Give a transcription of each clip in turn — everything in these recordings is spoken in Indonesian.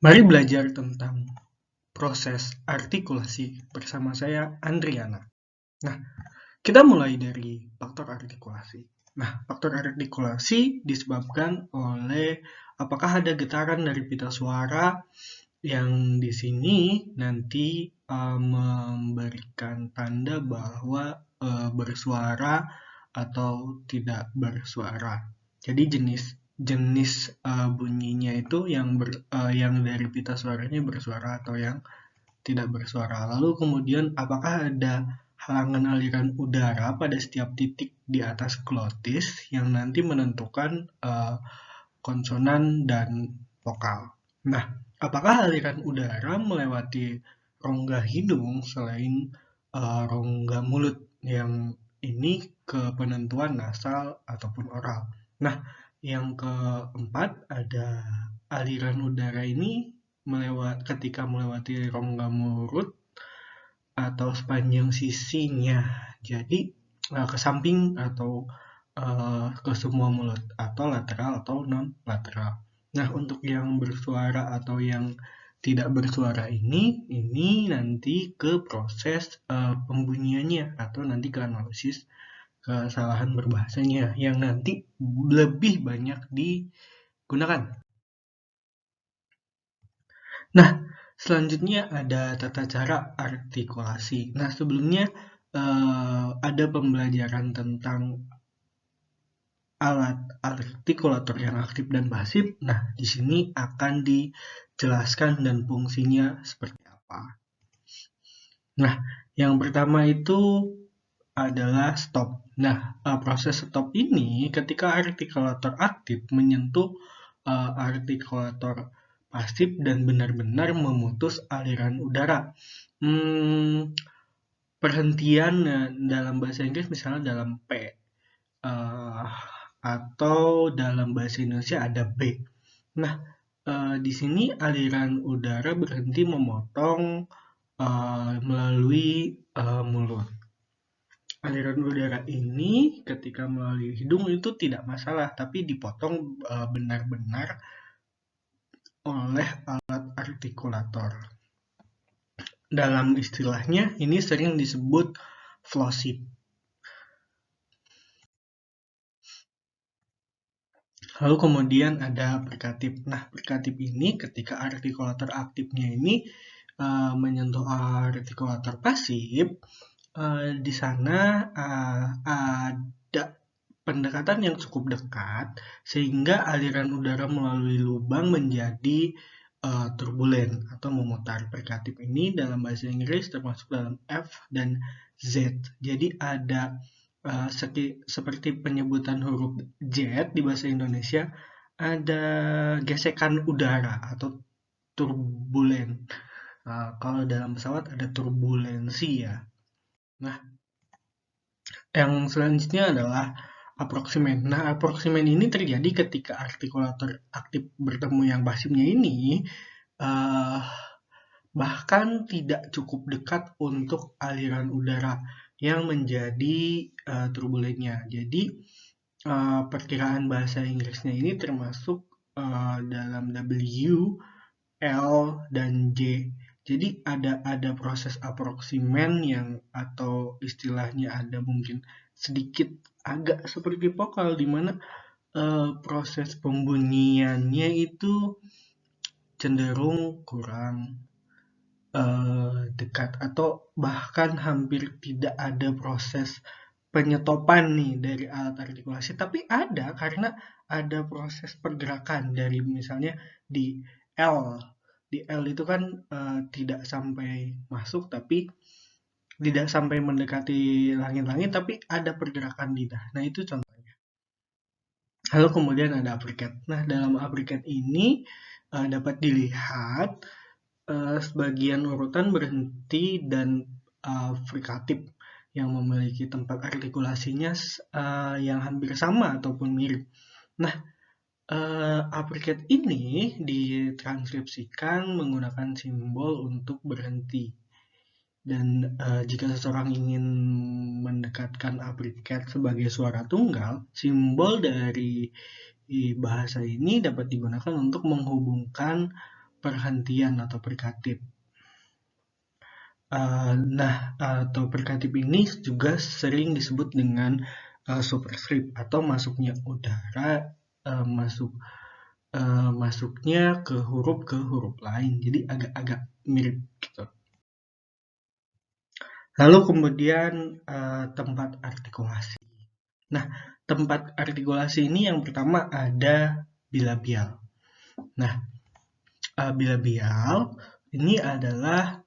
Mari belajar tentang proses artikulasi bersama saya, Andriana. Nah, kita mulai dari faktor artikulasi. Nah, faktor artikulasi disebabkan oleh apakah ada getaran dari pita suara yang di sini nanti memberikan tanda bahwa bersuara atau tidak bersuara. Jadi jenis bunyinya itu yang dari pita suaranya bersuara atau yang tidak bersuara. Lalu kemudian apakah ada halangan aliran udara pada setiap titik di atas glotis yang nanti menentukan konsonan dan vokal. Nah, apakah aliran udara melewati rongga hidung selain rongga mulut yang ini ke penentuan nasal ataupun oral. Nah, yang keempat ada aliran udara ini ketika melewati rongga mulut atau sepanjang sisinya. Jadi ke samping atau ke semua mulut atau lateral atau non lateral. Nah, untuk yang bersuara atau yang tidak bersuara ini nanti ke proses pembunyiannya atau nanti ke analisis kesalahan berbahasanya yang nanti lebih banyak digunakan. Nah, selanjutnya ada tata cara artikulasi. Nah, sebelumnya ada pembelajaran tentang alat artikulator yang aktif dan pasif. Nah, di sini akan dijelaskan dan fungsinya seperti apa. Nah, yang pertama itu adalah stop. Nah, proses stop ini ketika artikulator aktif menyentuh artikulator pasif dan benar-benar memutus aliran udara. Perhentian dalam bahasa Inggris misalnya dalam P atau dalam bahasa Indonesia ada B. Nah, di sini aliran udara berhenti memotong melalui mulut. Aliran udara ini ketika melalui hidung itu tidak masalah, tapi dipotong benar-benar oleh alat artikulator. Dalam istilahnya ini sering disebut flowsheet. Lalu kemudian ada perkatif. Nah, perkatif ini ketika artikulator aktifnya ini menyentuh artikulator pasif, di sana ada pendekatan yang cukup dekat sehingga aliran udara melalui lubang menjadi turbulen atau memutar. Perkatif ini dalam bahasa Inggris termasuk dalam F dan Z. Jadi ada seperti penyebutan huruf Z di bahasa Indonesia, ada gesekan udara atau turbulen. Kalau dalam pesawat ada turbulensi ya. Nah, yang selanjutnya adalah approximant. Nah, approximant ini terjadi ketika artikulator aktif bertemu yang pasifnya ini bahkan tidak cukup dekat untuk aliran udara yang menjadi turbulennya. Jadi, perkiraan bahasa Inggrisnya ini termasuk dalam W, L, dan J. Jadi ada proses approximant yang atau istilahnya ada mungkin sedikit agak seperti vokal di mana proses pembunyiannya itu cenderung kurang dekat atau bahkan hampir tidak ada proses penyetopan nih dari alat artikulasi, tapi ada karena ada proses pergerakan dari misalnya di L. Di L itu kan tidak sampai masuk tapi tidak sampai mendekati langit-langit tapi ada pergerakan lidah. Nah, itu contohnya. Lalu kemudian ada uppercut. Nah, dalam uppercut ini dapat dilihat sebagian urutan berhenti dan frikatif yang memiliki tempat artikulasinya yang hampir sama ataupun mirip. Nah, uppercut ini ditranskripsikan menggunakan simbol untuk berhenti. Dan jika seseorang ingin mendekatkan uppercut sebagai suara tunggal, simbol dari bahasa ini dapat digunakan untuk menghubungkan perhentian atau perkatip. Atau perkatip ini juga sering disebut dengan superscript atau masuknya udara, masuknya ke huruf lain, jadi agak-agak mirip gitu. Lalu kemudian tempat artikulasi. Nah, tempat artikulasi ini yang pertama ada bilabial. Nah, bilabial ini adalah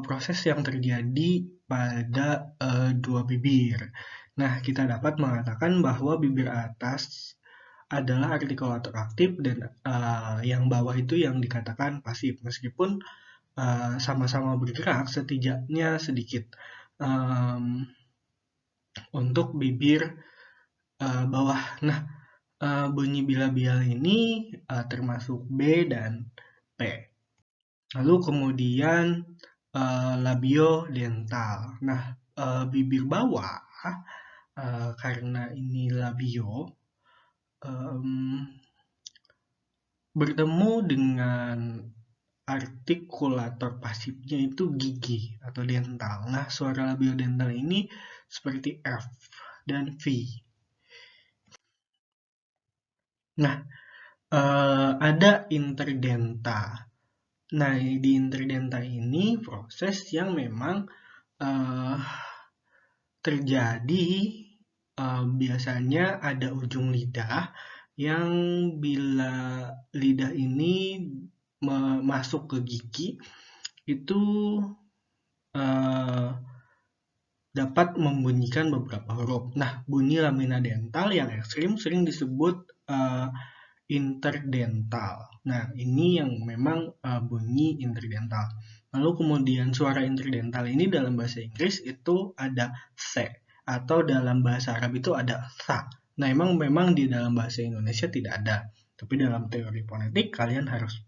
proses yang terjadi pada dua bibir. Nah, kita dapat mengatakan bahwa bibir atas adalah artikulator aktif dan yang bawah itu yang dikatakan pasif, meskipun sama-sama bergerak setidaknya sedikit. Untuk bibir bawah. Nah, bunyi bilabial ini termasuk B dan P. Lalu kemudian labiodental. Nah, bibir bawah karena ini labio bertemu dengan artikulator pasifnya itu gigi atau dental. Nah, suara labiodental ini seperti F dan V. Nah, ada interdenta. Nah, di interdenta ini proses yang memang terjadi biasanya ada ujung lidah yang bila lidah ini masuk ke gigi itu dapat membunyikan beberapa huruf. Nah, bunyi lamina dental yang ekstrim sering disebut interdental. Nah, ini yang memang bunyi interdental. Lalu kemudian suara interdental ini dalam bahasa Inggris itu ada C, atau dalam bahasa Arab itu ada sa. Nah, memang di dalam bahasa Indonesia tidak ada. Tapi dalam teori fonetik kalian harus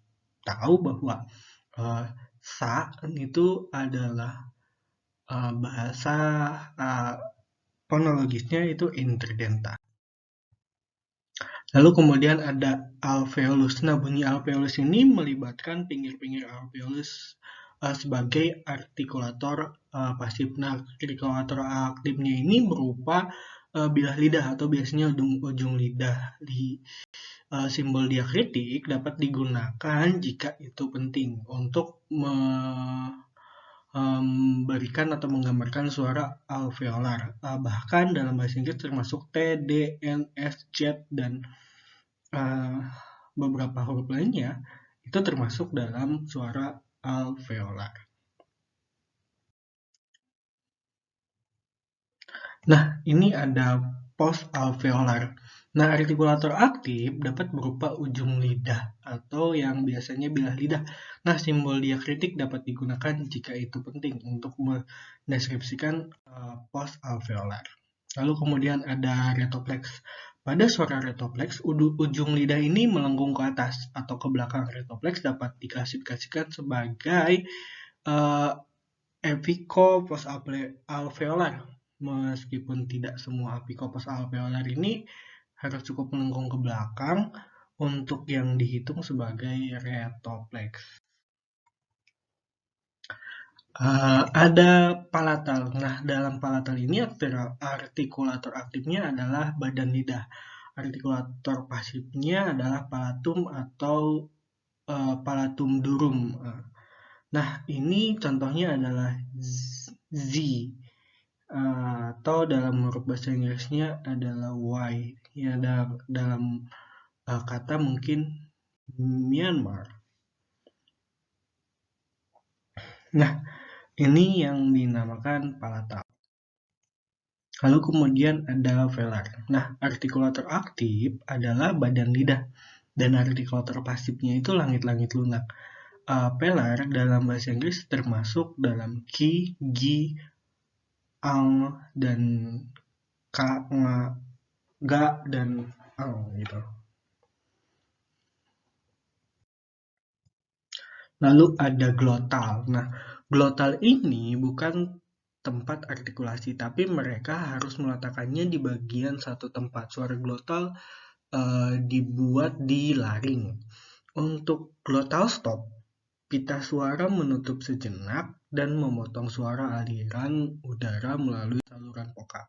tahu bahwa sa itu adalah bahasa fonologisnya itu interdental. Lalu kemudian ada alveolus. Nah, bunyi alveolus ini melibatkan pinggir-pinggir alveolus sebagai artikulator pasif. Nah, artikulator aktifnya ini berupa bilah lidah atau biasanya ujung lidah. Di simbol diakritik dapat digunakan jika itu penting untuk memberikan atau menggambarkan suara alveolar. Bahkan dalam bahasa Inggris termasuk T, D, N, S, Z, dan beberapa huruf lainnya itu termasuk dalam suara alveolar. Nah, ini ada post alveolar. Nah, artikulator aktif dapat berupa ujung lidah atau yang biasanya bilah lidah. Nah, simbol diakritik dapat digunakan jika itu penting untuk mendeskripsikan post alveolar. Lalu kemudian ada retoplex. Pada suara retoplex, ujung lidah ini melengkung ke atas atau ke belakang. Retoplex dapat diklasifikasikan sebagai apiko post alveolar. Meskipun tidak semua apiko post alveolar ini harus cukup melengkung ke belakang untuk yang dihitung sebagai retoplex. Ada palatal. Nah, dalam palatal ini artikulator aktifnya adalah badan lidah. Artikulator pasifnya adalah palatum atau palatum durum. Nah, ini contohnya adalah Z. Atau dalam huruf bahasa Inggrisnya adalah Y. Ya, dalam kata mungkin Myanmar. Nah, ini yang dinamakan palatal. Lalu kemudian ada velar. Nah, artikulator aktif adalah badan lidah dan artikulator pasifnya itu langit-langit lunak. Velar dalam bahasa Inggris termasuk dalam ki, gi, ang, dan ka, nga, ga, dan ang gitu. Lalu ada glotal. Nah, glotal ini bukan tempat artikulasi, tapi mereka harus meletakkannya di bagian satu tempat. Suara glotal dibuat di laring. Untuk glotal stop pita suara menutup sejenak dan memotong suara aliran udara melalui saluran vokal.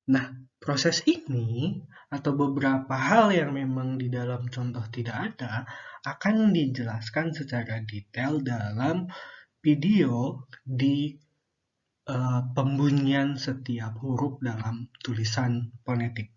Nah, proses ini atau beberapa hal yang memang di dalam contoh tidak ada akan dijelaskan secara detail dalam video di pembunyian setiap huruf dalam tulisan fonetik.